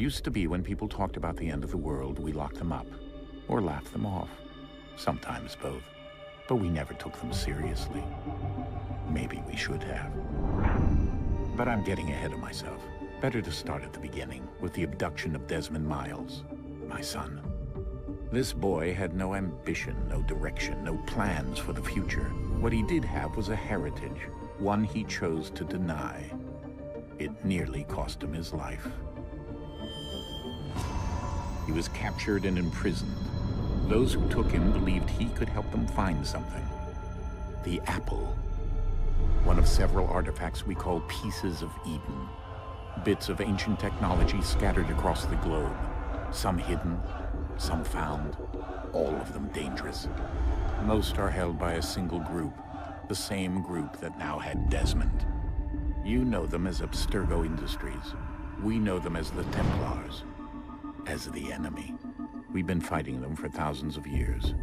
Used to be when people talked about the end of the world, we locked them up. Or laughed them off. Sometimes both. But we never took them seriously. Maybe we should have. But I'm getting ahead of myself. Better to start at the beginning, with the abduction of Desmond Miles, my son. This boy had no ambition, no direction, no plans for the future. What he did have was a heritage, one he chose to deny. It nearly cost him his life. He was captured and imprisoned. Those who took him believed he could help them find something. The apple. One of several artifacts we call pieces of Eden. Bits of ancient technology scattered across the globe. Some hidden, some found, all of them dangerous. Most are held by a single group, the same group that now had Desmond. You know them as Abstergo Industries. We know them as the Templars. As the enemy. We've been fighting them for thousands of years.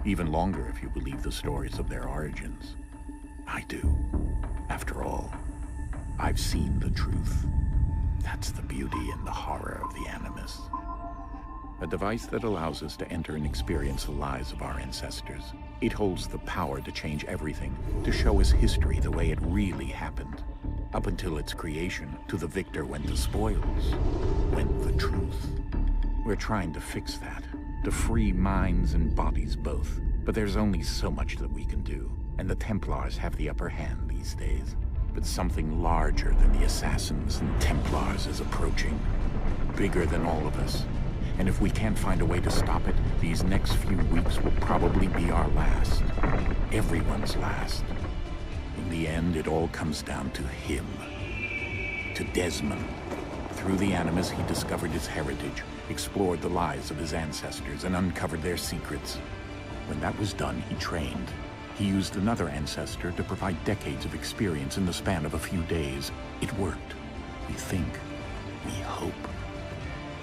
Even longer if you believe the stories of their origins. I do. After all, I've seen the truth. That's the beauty and the horror of the Animus. A device that allows us to enter and experience the lives of our ancestors. It holds the power to change everything, to show us history the way it really happened. Up until its creation, to the victor went the spoils, went the truth. We're trying to fix that, to free minds and bodies both. But there's only so much that we can do, and the Templars have the upper hand these days. But something larger than the Assassins and Templars is approaching. Bigger than all of us. And if we can't find a way to stop it, these next few weeks will probably be our last. Everyone's last. In the end, it all comes down to him. To Desmond. Through the Animus, he discovered his heritage, explored the lives of his ancestors, and uncovered their secrets. When that was done, he trained. He used another ancestor to provide decades of experience in the span of a few days. It worked. We think. We hope.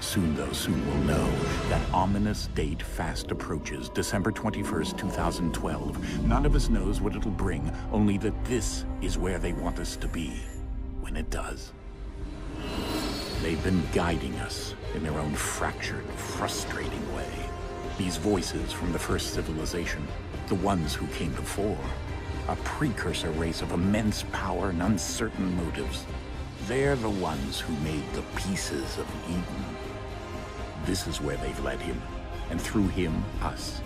Soon, though, soon we'll know. That ominous date fast approaches, December 21st, 2012. None of us knows what it'll bring, only that this is where they want us to be, when it does. They've been guiding us in their own fractured, frustrating way. These voices from the first civilization, the ones who came before, a precursor race of immense power and uncertain motives. They're the ones who made the pieces of Eden. This is where they've led him, and through him, us.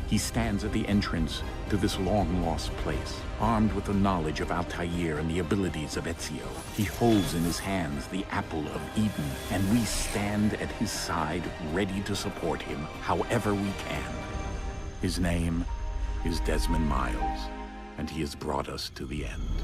He stands at the entrance to this long-lost place, armed with the knowledge of Altair and the abilities of Ezio. He holds in his hands the apple of Eden, and we stand at his side, ready to support him however we can. His name is Desmond Miles, and he has brought us to the end.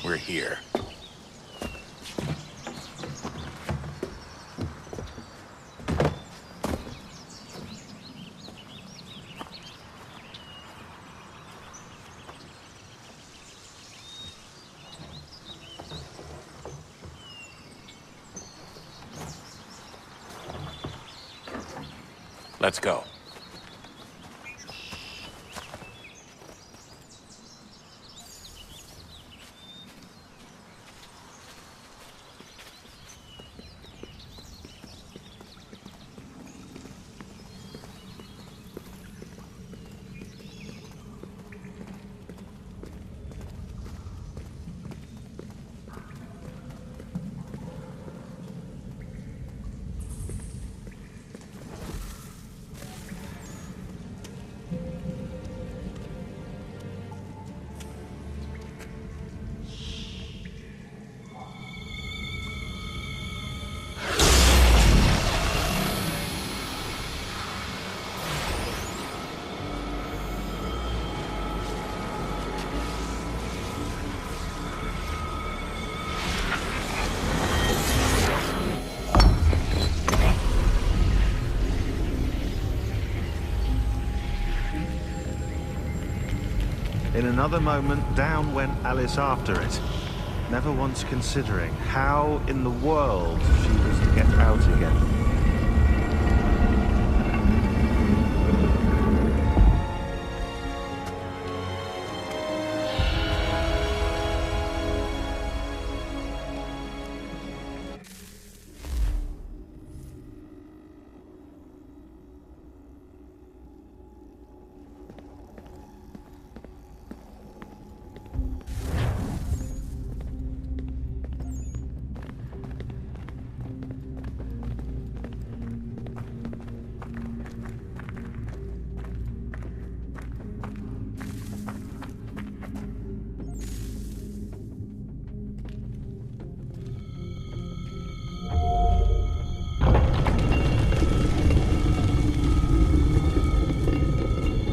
We're here. Let's go. another moment, down went Alice after it, never once considering how in the world she was to get out again.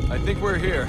I think we're here.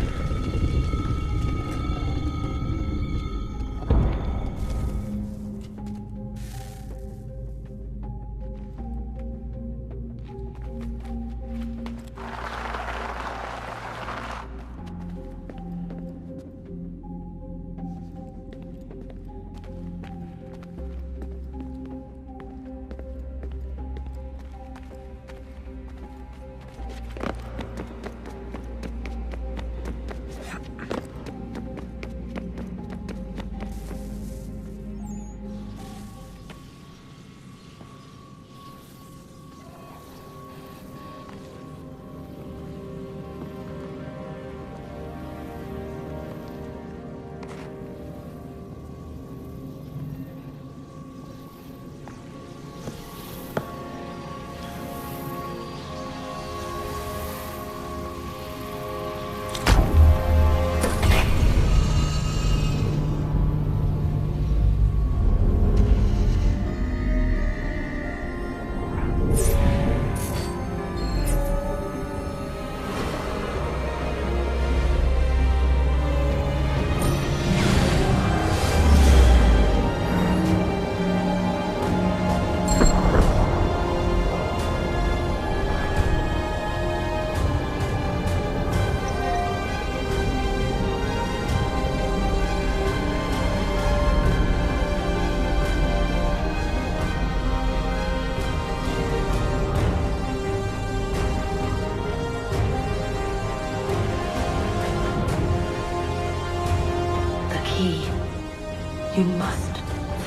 You must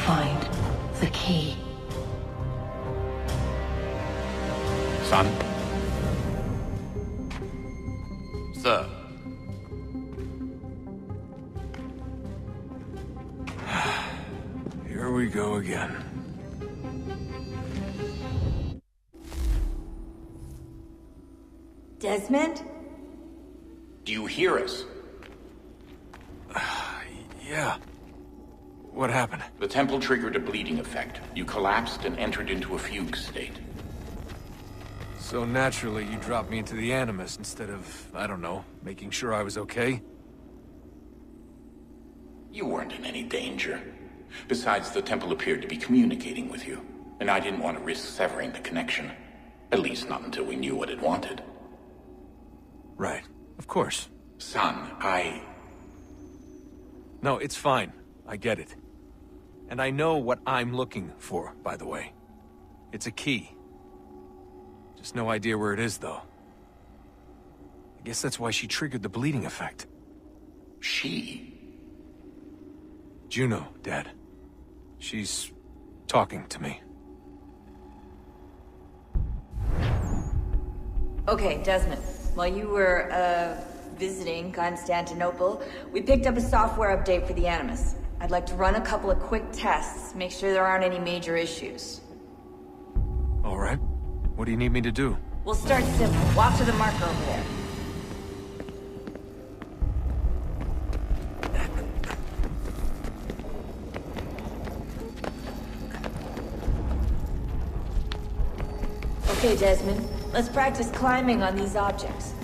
find the key. Son? Sir. Here we go again. Desmond? Do you hear us? Yeah. What happened? The temple triggered a bleeding effect. You collapsed and entered into a fugue state. So naturally, you dropped me into the Animus instead of, I don't know, making sure I was okay? You weren't in any danger. Besides, the temple appeared to be communicating with you, and I didn't want to risk severing the connection. At least not until we knew what it wanted. Right. Of course. Son, No, it's fine. I get it. And I know what I'm looking for, by the way. It's a key. Just no idea where it is, though. I guess that's why she triggered the bleeding effect. She? Juno, Dad. She's talking to me. Okay, Desmond. While you were, visiting Constantinople, we picked up a software update for the Animus. I'd like to run a couple of quick tests, make sure there aren't any major issues. All right. What do you need me to do? We'll start simple. Walk to the marker over there. Okay, Desmond. Let's practice climbing on these objects.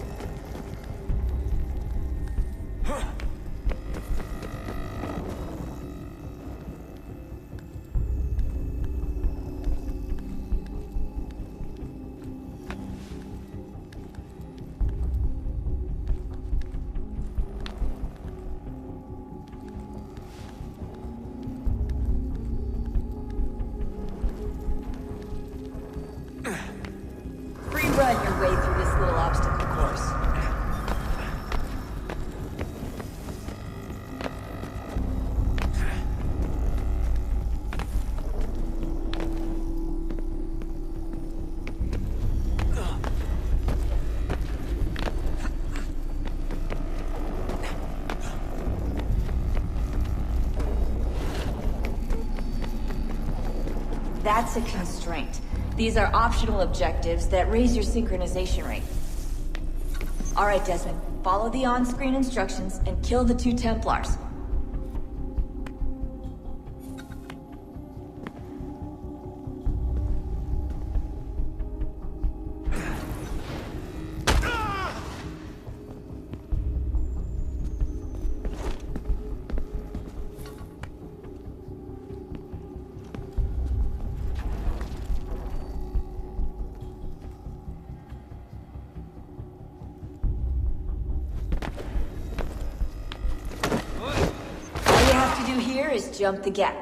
That's a constraint. These are optional objectives that raise your synchronization rate. Alright, Desmond. Follow the on-screen instructions and kill the 2 Templars. Here is jump the gap.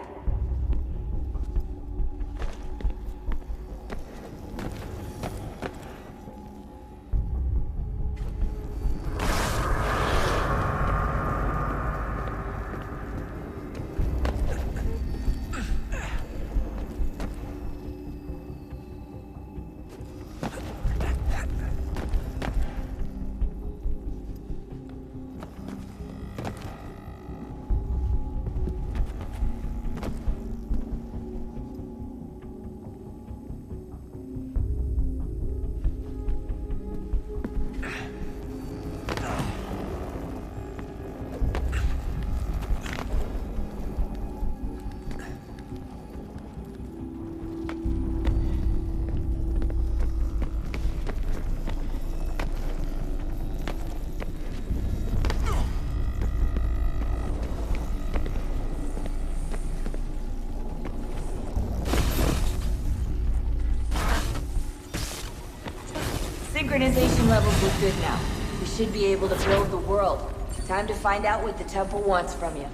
Synchronization levels look good now. We should be able to build the world. Time to find out what the temple wants from you.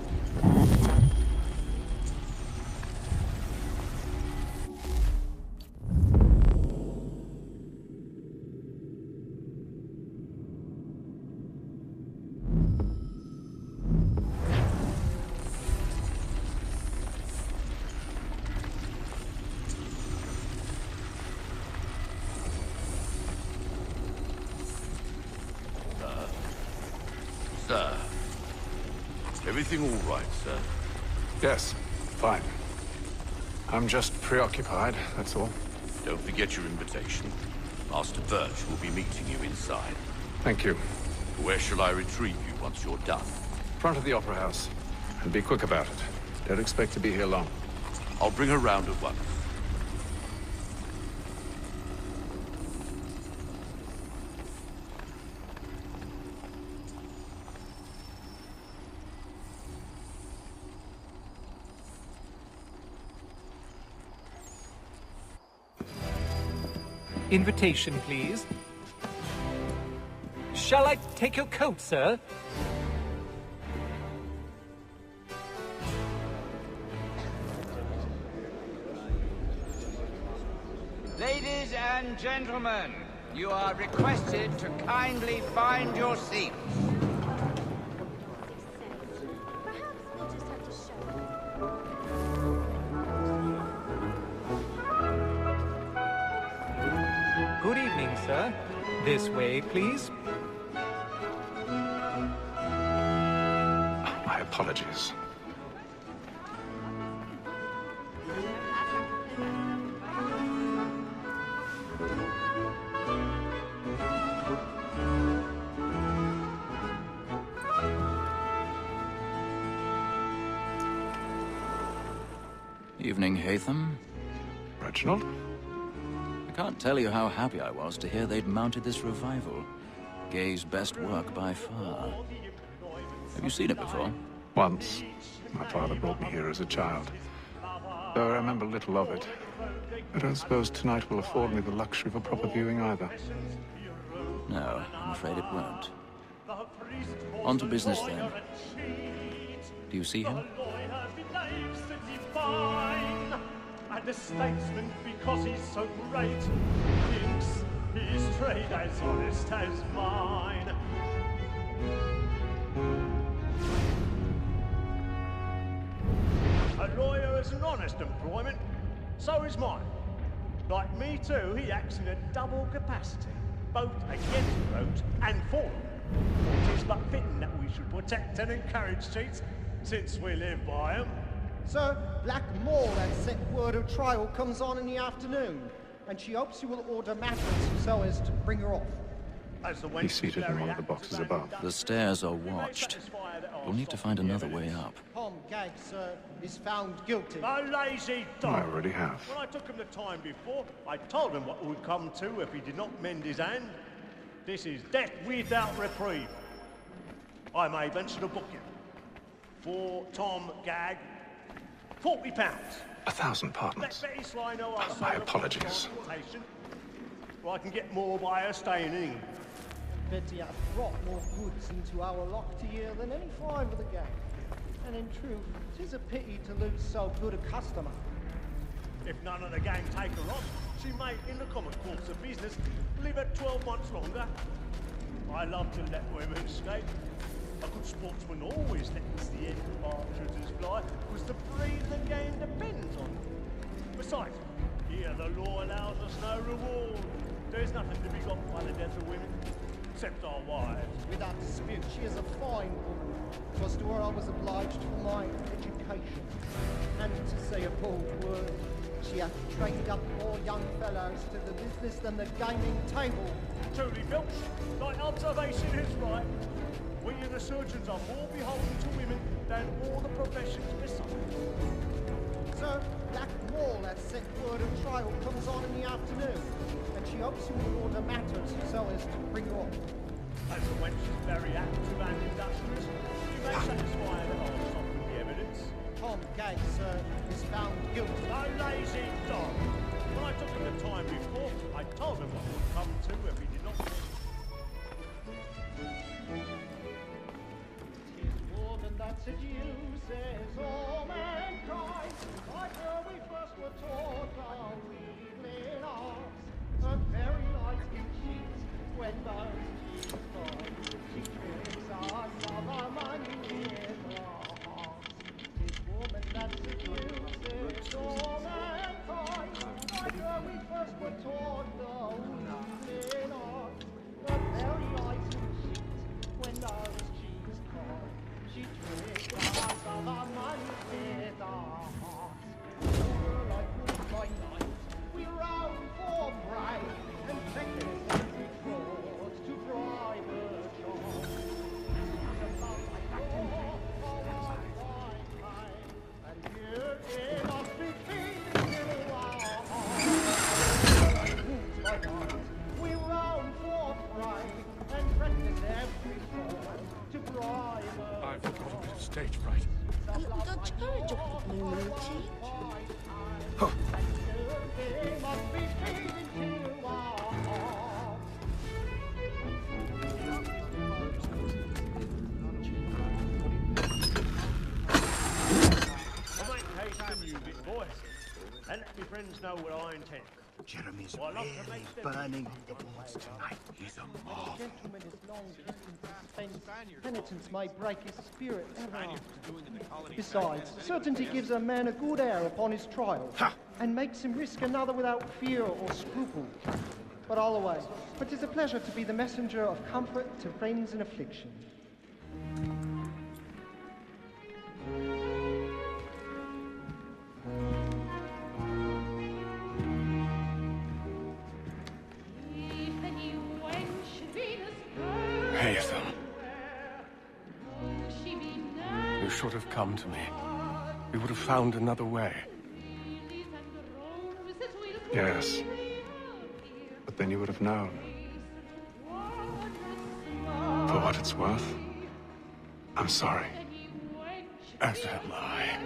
Sir. Everything all right, sir? Yes, fine. I'm just preoccupied, that's all. Don't forget your invitation. Master Birch will be meeting you inside. Thank you. Where shall I retrieve you once you're done? Front of the Opera House. And be quick about it. Don't expect to be here long. I'll bring her round at once. Invitation, please. Shall I take your coat, sir? Ladies and gentlemen, you are requested to kindly find your seats. Good evening, sir. This way, please. My apologies. Evening, Hatham. Reginald? I can't tell you how happy I was to hear they'd mounted this revival. Gay's best work by far. Have you seen it before? Once. My father brought me here as a child. Though I remember little of it. I don't suppose tonight will afford me the luxury of a proper viewing either. No, I'm afraid it won't. On to business then. Do you see him? And a statesman because he's so great, thinks his trade as honest as mine. A lawyer is an honest employment, so is mine. Like me too, he acts in a double capacity, both against roads and for them. It is but fitting that we should protect and encourage cheats, since we live by them. Sir, Black Moore has sent word her trial comes on in the afternoon, and she hopes you will order matters so as to bring her off. He's seated in one of the boxes above. The stairs are watched. We'll need to find another way up. Tom Gag, sir, is found guilty. A lazy dog! I already have. When I took him the time before, I told him what it would come to if he did not mend his hand. This is death without reprieve. I may venture to book you. For Tom Gag, £40. 1,000 pardons. Let Betty Sly know I My apologies. Or I can get more by her staying in England. Betty hath brought more goods into our lock here than any five of the gang. And in truth, 'tis a pity to lose so good a customer. If none of the gang take her on, she may, in the common course of business, live at 12 months longer. I love to let women escape. A good sportsman always lets the end of partridges fly, because the breed of the game depends on it. Besides, here the law allows us no reward. There's nothing to be got by the death of women, except our wives. Without dispute, she is a fine woman. 'Twas to her I was obliged for my education. And to say a bold word, she hath trained up more young fellows to the business than the gaming table. Truly, Filch, thy observation is right. We and the surgeons are more beholden to women than all the professions besides. Sir, Black Wall has sent word her trial comes on in the afternoon, and she hopes you will order matters so as to bring her off. As the wench is very active and industrious, you may satisfy that I'll soften the evidence. Tom Gag, sir, is found guilty. A lazy dog! When I took him the time before, I told him what would come to if he did not. That seduces all mankind, like where we first were taught our weakling arts. A very light in cheeks when those cheeks fall. She tricks us of our money in our hearts. This woman that seduces all mankind, like where we first were taught our weakling arts. A very light in cheeks when those cheeks fall. She tricks us of our money with our hearts. Over like wolves by night, we roam for prey, and checkers every fraud to bribe a job. She's about like law, and here it must be feeding to our hearts. Like wolves by night, we roam for prey, and practice every fraud to bribe a I've got a bit of stage fright. A little Dutch courage of the blue moon, Oh. I'll make haste to move it, boys, and let my friends know what I intend. Jeremy's Well, I'd love to really make them- burning the boards tonight. He's a mob. Gentleman is long kept in suspense. Penitence may break his spirit ever. Besides, certainty gives a man a good air upon his trial, and makes him risk another without fear or scruple. But all the way, it is a pleasure to be the messenger of comfort to friends in affliction. Haytham. You should have come to me. We would have found another way. Yes. But then you would have known. For what it's worth, I'm sorry. As am I.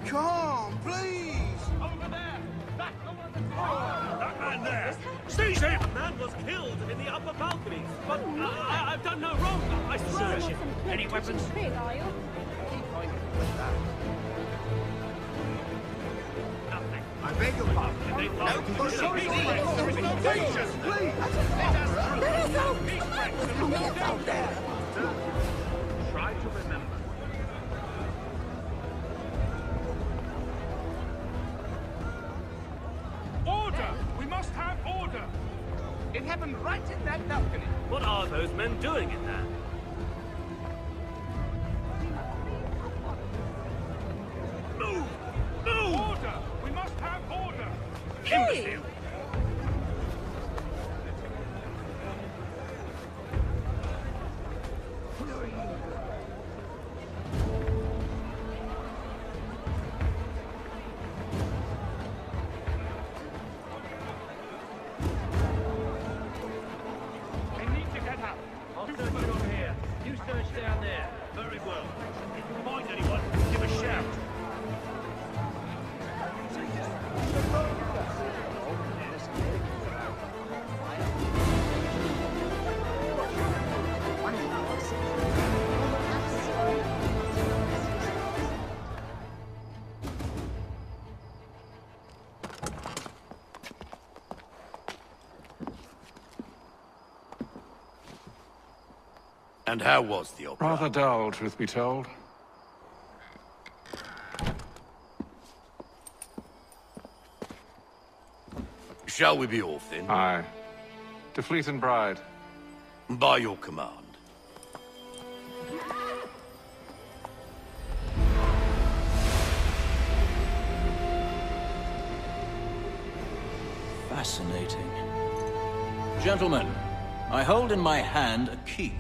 Calm, please! Over there! That man there! Seize him! A man was killed in the upper balcony, but I've done no wrong. I swear. Any weapons? Nothing. I beg your pardon. Try to remember. Order! We must have order! It happened right in that balcony. What are those men doing in there? Move! Move! Order! We must have order! Imbecile! They need to get up. I'll search over here. You search down there. Very well. If you find anyone, give a shout. And how was the opera? Rather dull, truth be told. Shall we be off then? Aye. To Fleet and Bride. By your command. Fascinating. Gentlemen, I hold in my hand a key.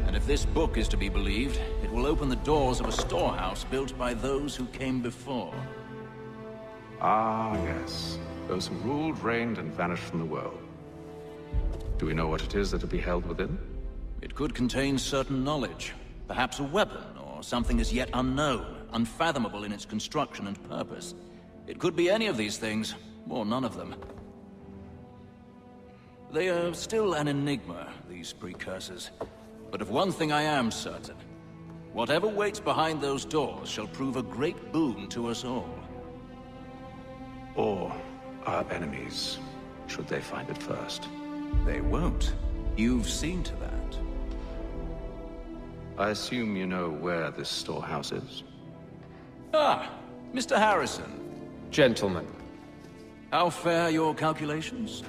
And if this book is to be believed, it will open the doors of a storehouse built by those who came before. Ah, yes. Those who ruled, reigned, and vanished from the world. Do we know what it is that will be held within? It could contain certain knowledge. Perhaps a weapon, or something as yet unknown, unfathomable in its construction and purpose. It could be any of these things, or none of them. They are still an enigma, these precursors. But of one thing I am certain. Whatever waits behind those doors shall prove a great boon to us all. Or our enemies, should they find it first. They won't. You've seen to that. I assume you know where this storehouse is? Ah, Mr. Harrison. Gentlemen, How fare your calculations?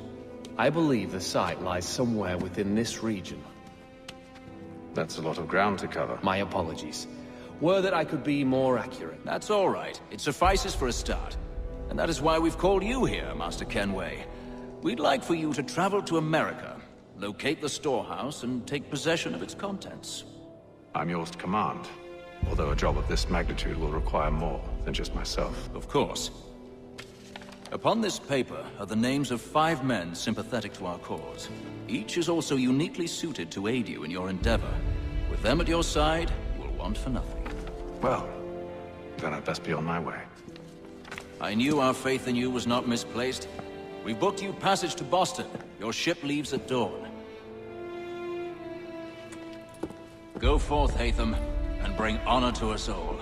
I believe the site lies somewhere within this region. That's a lot of ground to cover. My apologies. Were that I could be more accurate. That's all right. It suffices for a start. And that is why we've called you here, Master Kenway. We'd like for you to travel to America, locate the storehouse, and take possession of its contents. I'm yours to command. Although a job of this magnitude will require more than just myself. Of course. Upon this paper are the names of 5 men sympathetic to our cause. Each is also uniquely suited to aid you in your endeavor. With them at your side, you will want for nothing. Well, then I'd best be on my way. I knew our faith in you was not misplaced. We've booked you passage to Boston. Your ship leaves at dawn. Go forth, Hatham, and bring honor to us all.